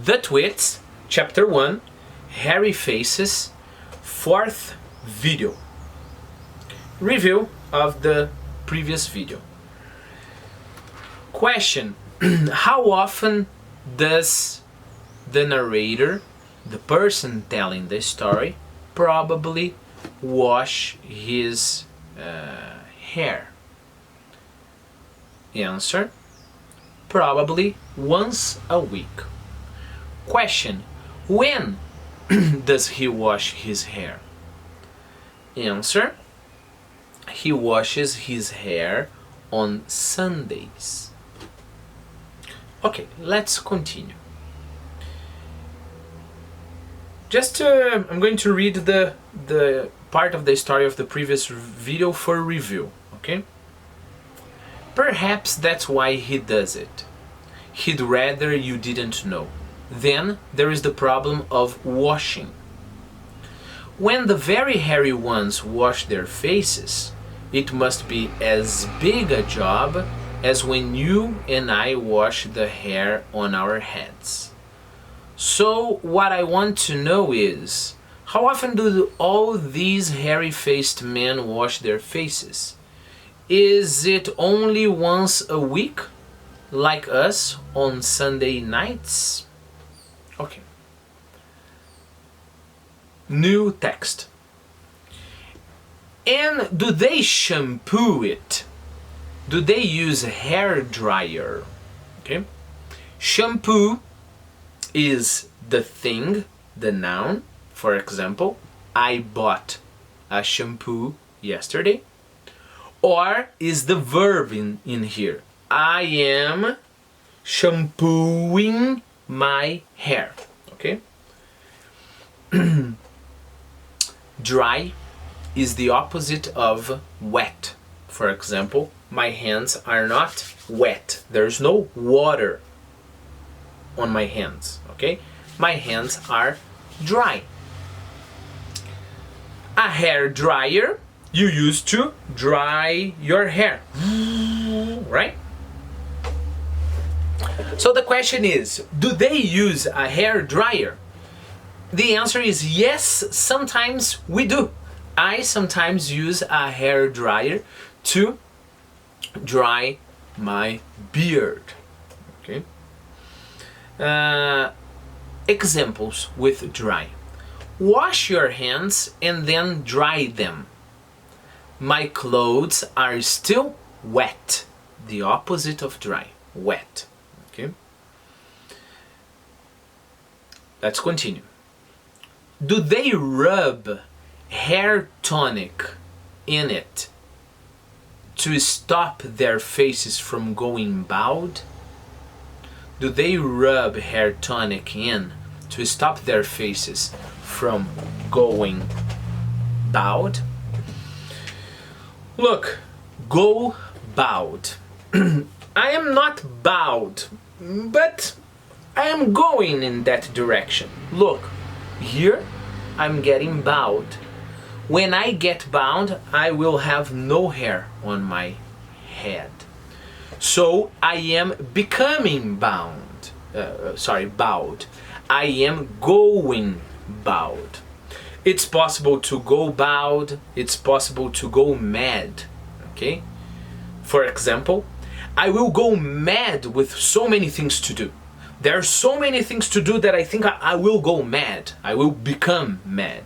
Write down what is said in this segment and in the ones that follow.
The Twits, Chapter 1, Hairy Faces, 4th video. Review of the previous video. Question: how often does the narrator, the person telling the story, probably wash his hair? Answer: probably once a week. Question: when does he wash his hair? Answer: he washes his hair on Sundays. Okay, let's continue. I'm going to read the part of the story of the previous video for review, okay? Perhaps that's why he does it. He'd rather you didn't know. Then there is the problem of washing. When the very hairy ones wash their faces, it must be as big a job as when you and I wash the hair on our heads. So what I want to know is, how often do all these hairy-faced men wash their faces? Is it only once a week, like us on Sunday nights? Okay. New text. And do they shampoo it? Do they use a hairdryer? Okay. Shampoo is the thing, the noun. For example, I bought a shampoo yesterday. Or is the verb in here? I am shampooing my hair. Okay? Dry is the opposite of wet. For example, my hands are not wet. There's no water on my hands. Okay? My hands are dry. A hair dryer you use to dry your hair, right? So the question is, do they use a hair dryer? The answer is yes, sometimes we do. I sometimes use a hair dryer to dry my beard. Okay. Examples with dry. Wash your hands and then dry them. My clothes are still wet. The opposite of dry. Wet. Okay. Let's continue. Do they rub hair tonic in it to stop their faces from going bald? Do they rub hair tonic in to stop their faces from going bald? Look, go bald. I am not bald, but I am going in that direction. Look, here I'm getting bald. When I get bald, I will have no hair on my head. So I am becoming bald. I am going bald. It's possible to go bald, it's possible to go mad, okay? For example, I will go mad with so many things to do. There are so many things to do that I think I will go mad. I will become mad.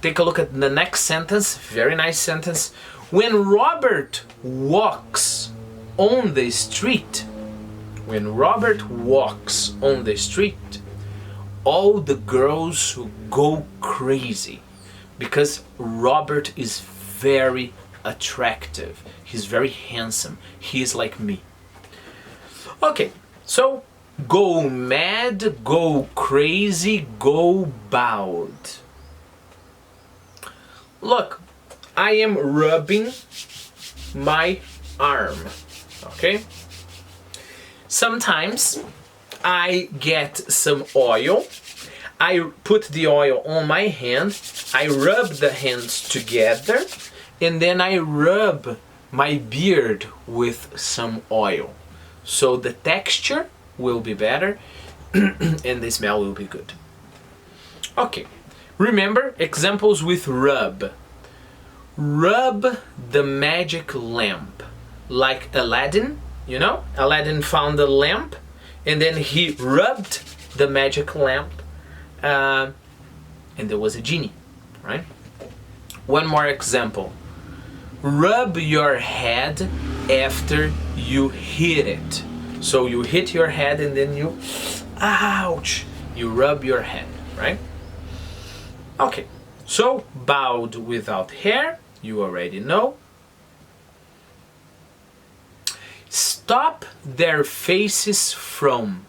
Take a look at the next sentence, very nice sentence. When Robert walks on the street, all the girls go crazy because Robert is very attractive. He's very handsome. He is like me. Okay, so go mad, go crazy, go bald. Look, I am rubbing my arm, okay? Sometimes I get some oil, I put the oil on my hand, I rub the hands together, and then I rub my beard with some oil. So the texture will be better and the smell will be good. Okay, remember examples with rub. Rub the magic lamp. Like Aladdin, you know? Aladdin found a lamp and then he rubbed the magic lamp and there was a genie, right? One more example. Rub your head after you hit it. So you hit your head and then you, ouch, you rub your head, right? Okay, so bald without hair, you already know. Stop their faces from.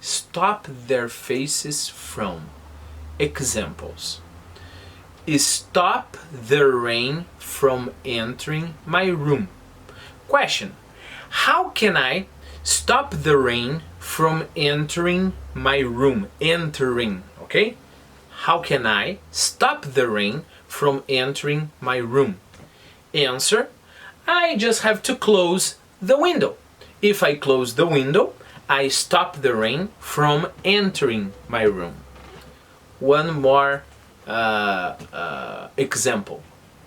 Stop their faces from. Examples. Stop the rain from entering my room. Question. How can I stop the rain from entering my room? Entering, okay? How can I stop the rain from entering my room? Answer. I just have to close the window. If I close the window, I stop the rain from entering my room. One more example.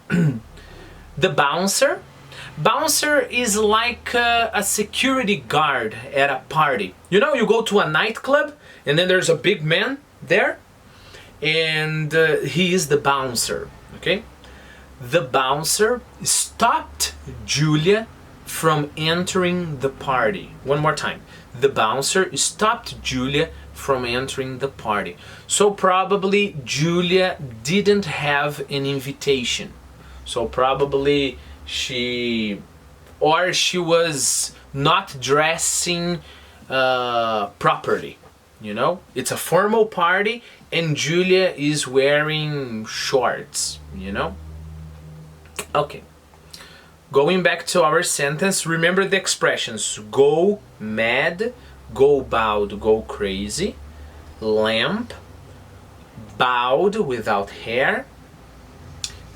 The bouncer. Bouncer is like a security guard at a party. You know, you go to a nightclub and then there's a big man there and he is the bouncer, okay? The bouncer stopped Julia from entering the party. One more time. The bouncer stopped Julia from entering the party. So probably Julia didn't have an invitation. So probably she was not dressing properly. You know, it's a formal party and Julia is wearing shorts, you know? Okay. Going back to our sentence, remember the expressions go mad, go bald, go crazy, lamp, bald without hair,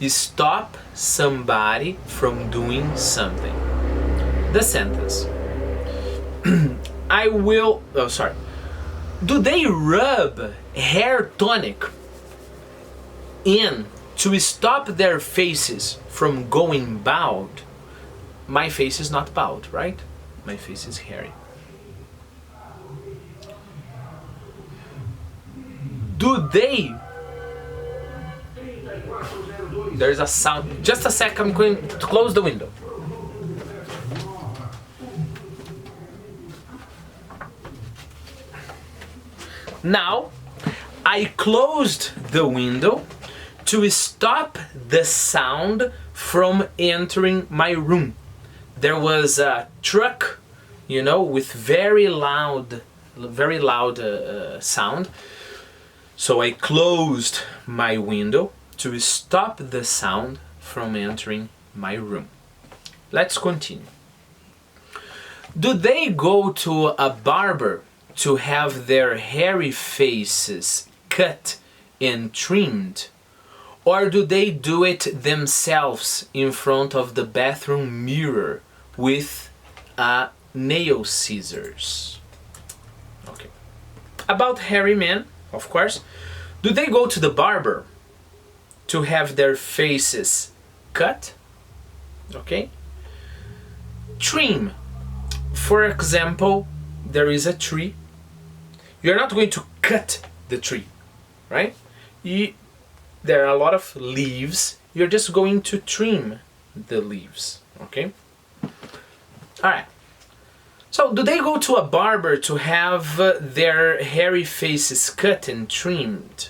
stop somebody from doing something. The sentence. Do they rub hair tonic in to stop their faces from going bald? My face is not bald, right? My face is hairy. Do they? There's a sound. Just a sec, I'm going to close the window. Now, I closed the window to stop the sound from entering my room. There was a truck, you know, with very loud sound. So I closed my window to stop the sound from entering my room. Let's continue. Do they go to a barber to have their hairy faces cut and trimmed? Or do they do it themselves in front of the bathroom mirror with nail scissors? Okay. About hairy men, of course. Do they go to the barber to have their faces cut? Okay. Trim. For example, there is a tree. You're not going to cut the tree, right? There are a lot of leaves. You're just going to trim the leaves, okay? All right. So do they go to a barber to have their hairy faces cut and trimmed?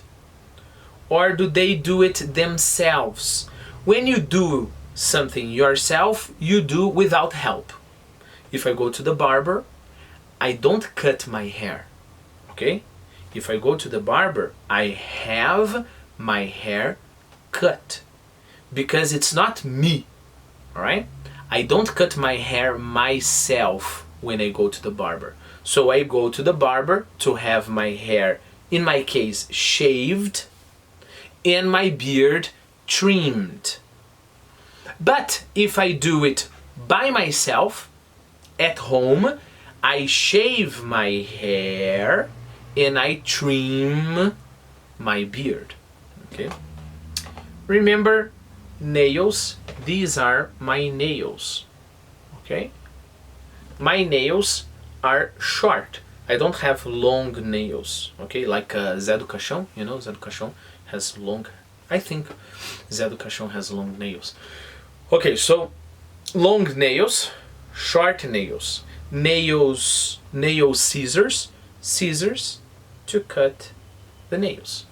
Or do they do it themselves? When you do something yourself, you do without help. If I go to the barber, I don't cut my hair, okay? If I go to the barber, I have my hair cut because it's not me, all right? I don't cut my hair myself when I go to the barber. So I go to the barber to have my hair, in my case, shaved and my beard trimmed. But if I do it by myself at home, I shave my hair and I trim my beard. Okay? Remember, nails, these are my nails. Okay? My nails are short. I don't have long nails. Okay? Like Zé do Caixão, you know, Zé do Caixão has long, I think Zé do Caixão has long nails. Okay, so long nails, short nails. Nail scissors to cut the nails.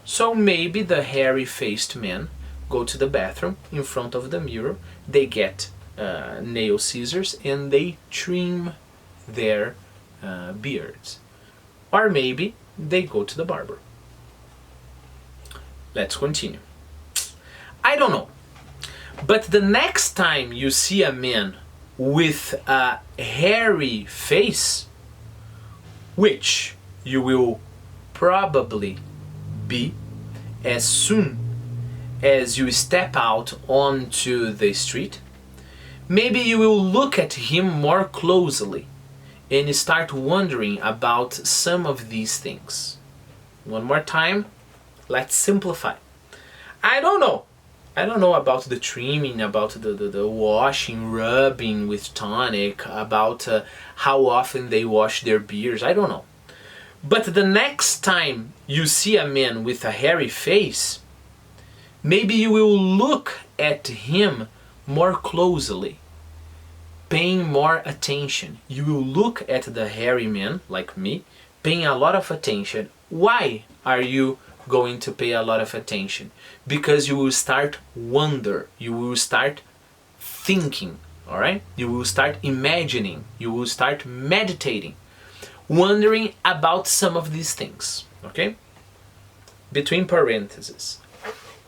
So maybe the hairy-faced men go to the bathroom in front of the mirror, they get nail scissors and they trim their beards. Or maybe they go to the barber. Let's continue. I don't know. But the next time you see a man with a hairy face, which you will probably be as soon as you step out onto the street, maybe you will look at him more closely and start wondering about some of these things. One more time, let's simplify. I don't know about the trimming, about the washing, rubbing with tonic, about how often they wash their beards. I don't know. But the next time you see a man with a hairy face, maybe you will look at him more closely, paying more attention. You will look at the hairy man, like me, paying a lot of attention. Why are you going to pay a lot of attention? Because you will start wonder, you will start thinking, all right? You will start imagining, you will start meditating, wondering about some of these things, okay? Between parentheses,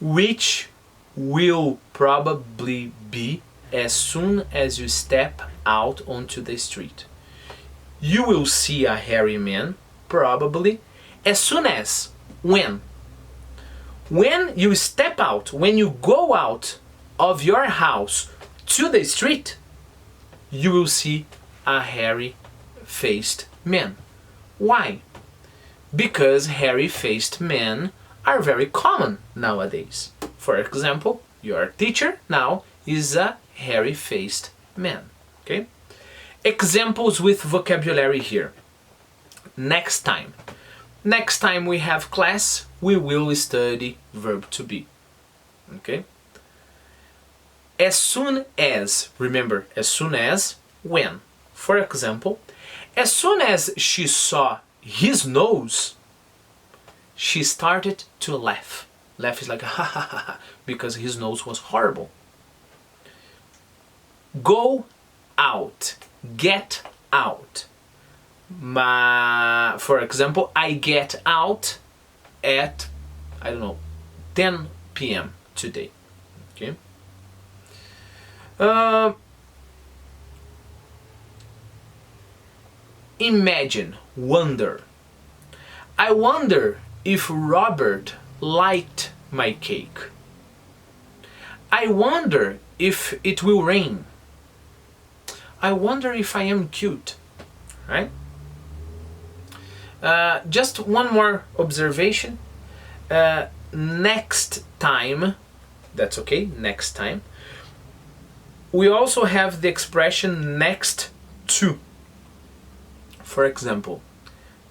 which will probably be as soon as you step out onto the street. You will see a hairy man probably as soon as, when you step out, when you go out of your house to the street, you will see a hairy-faced man. Why? Because hairy-faced men are very common nowadays. For example, your teacher now is a hairy-faced man. Okay? Examples with vocabulary here. Next time we have class, we will study verb to be. Okay? As soon as, remember, as soon as, when. For example, as soon as she saw his nose, she started to laugh. Laugh is like ha ha ha ha, because his nose was horrible. Go out, get out. For example, I get out at, I don't know, 10 p.m. today. Okay. Imagine, wonder. I wonder if Robert liked my cake. I wonder if it will rain. I wonder if I am cute. Right? Just one more observation. Next time, that's okay, next time, we also have the expression next to. For example,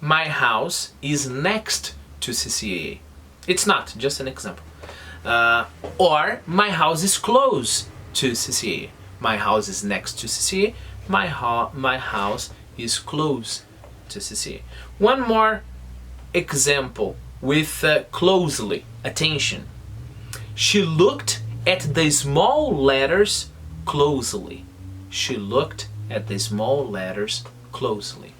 my house is next to CCAA. It's not, just an example. Or my house is close to CCAA. My house is next to CCAA. My house is close to CCAA. One more example with closely, attention. She looked at the small letters closely. She looked at the small letters closely.